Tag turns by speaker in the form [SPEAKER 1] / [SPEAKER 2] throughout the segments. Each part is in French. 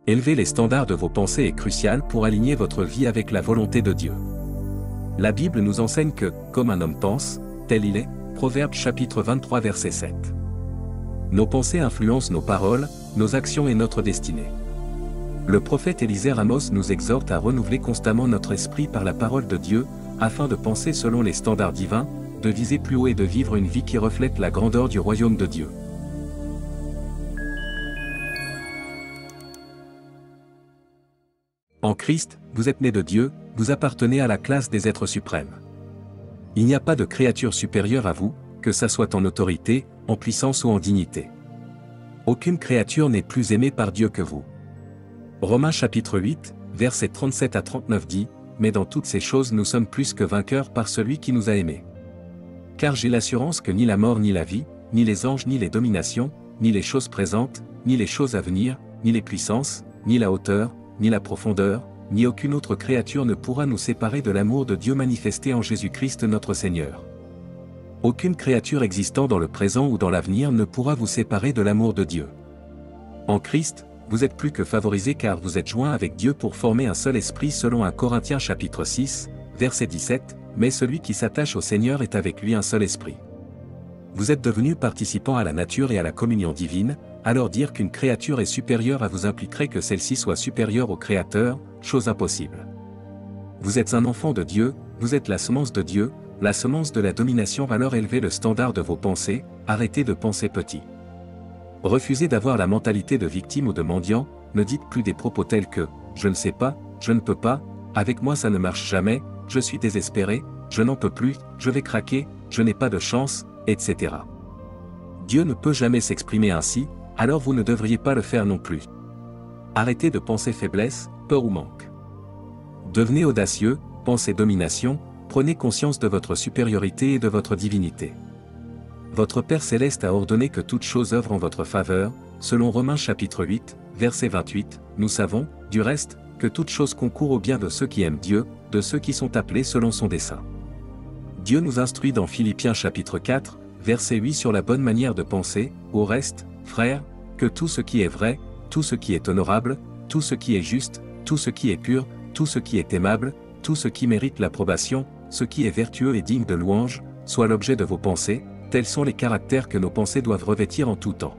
[SPEAKER 1] Élever les standards de vos pensées est crucial pour aligner votre vie avec la volonté de Dieu. La Bible nous enseigne que, comme un homme pense, tel il est, Proverbes chapitre 23 verset 7. Nos pensées influencent nos paroles, nos actions et notre destinée. Le prophète Élisée Ramos nous exhorte à renouveler constamment notre esprit par la parole de Dieu, afin de penser selon les standards divins, de viser plus haut et de vivre une vie qui reflète la grandeur du royaume de Dieu. En Christ, vous êtes nés de Dieu, vous appartenez à la classe des êtres suprêmes. Il n'y a pas de créature supérieure à vous, que ça soit en autorité, en puissance ou en dignité. Aucune créature n'est plus aimée par Dieu que vous. Romains chapitre 8, versets 37 à 39 dit, « Mais dans toutes ces choses nous sommes plus que vainqueurs par celui qui nous a aimés. Car j'ai l'assurance que ni la mort ni la vie, ni les anges ni les dominations, ni les choses présentes, ni les choses à venir, ni les puissances, ni la hauteur, ni la profondeur, ni aucune autre créature ne pourra nous séparer de l'amour de Dieu manifesté en Jésus-Christ notre Seigneur. » Aucune créature existant dans le présent ou dans l'avenir ne pourra vous séparer de l'amour de Dieu. En Christ, vous êtes plus que favorisés car vous êtes joints avec Dieu pour former un seul esprit selon 1 Corinthiens chapitre 6, verset 17, « Mais celui qui s'attache au Seigneur est avec lui un seul esprit. » Vous êtes devenus participants à la nature et à la communion divine, alors dire qu'une créature est supérieure à vous impliquerait que celle-ci soit supérieure au Créateur, chose impossible. Vous êtes un enfant de Dieu, vous êtes la semence de Dieu, la semence de la domination. Alors élevez le standard de vos pensées, arrêtez de penser petit. Refusez d'avoir la mentalité de victime ou de mendiant, ne dites plus des propos tels que « je ne sais pas, je ne peux pas, avec moi ça ne marche jamais, je suis désespéré, je n'en peux plus, je vais craquer, je n'ai pas de chance, etc. » Dieu ne peut jamais s'exprimer ainsi, alors vous ne devriez pas le faire non plus. Arrêtez de penser faiblesse, peur ou manque. Devenez audacieux, pensez domination, prenez conscience de votre supériorité et de votre divinité. Votre Père Céleste a ordonné que toute chose œuvre en votre faveur, selon Romains chapitre 8, verset 28, nous savons, du reste, que toute chose concourt au bien de ceux qui aiment Dieu, de ceux qui sont appelés selon son dessein. Dieu nous instruit dans Philippiens chapitre 4, verset 8 sur la bonne manière de penser, au reste, frères, que tout ce qui est vrai, tout ce qui est honorable, tout ce qui est juste, tout ce qui est pur, tout ce qui est aimable, tout ce qui mérite l'approbation, ce qui est vertueux et digne de louange, soit l'objet de vos pensées, tels sont les caractères que nos pensées doivent revêtir en tout temps.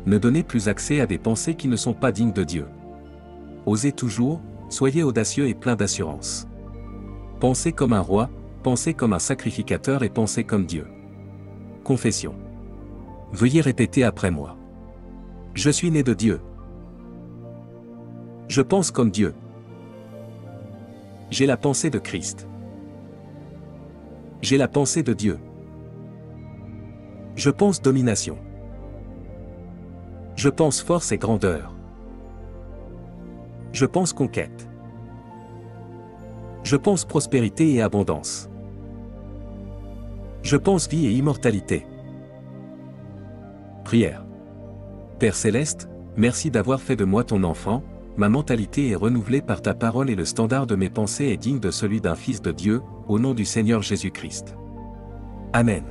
[SPEAKER 1] Ne donnez plus accès à des pensées qui ne sont pas dignes de Dieu. Osez toujours, soyez audacieux et plein d'assurance. Pensez comme un roi, pensez comme un sacrificateur et pensez comme Dieu. Confession. Veuillez répéter après moi. Je suis né de Dieu. Je pense comme Dieu. J'ai la pensée de Christ. J'ai la pensée de Dieu. Je pense domination. Je pense force et grandeur. Je pense conquête. Je pense prospérité et abondance. Je pense vie et immortalité. Prière. Père Céleste, merci d'avoir fait de moi ton enfant, ma mentalité est renouvelée par ta parole et le standard de mes pensées est digne de celui d'un fils de Dieu, au nom du Seigneur Jésus-Christ. Amen.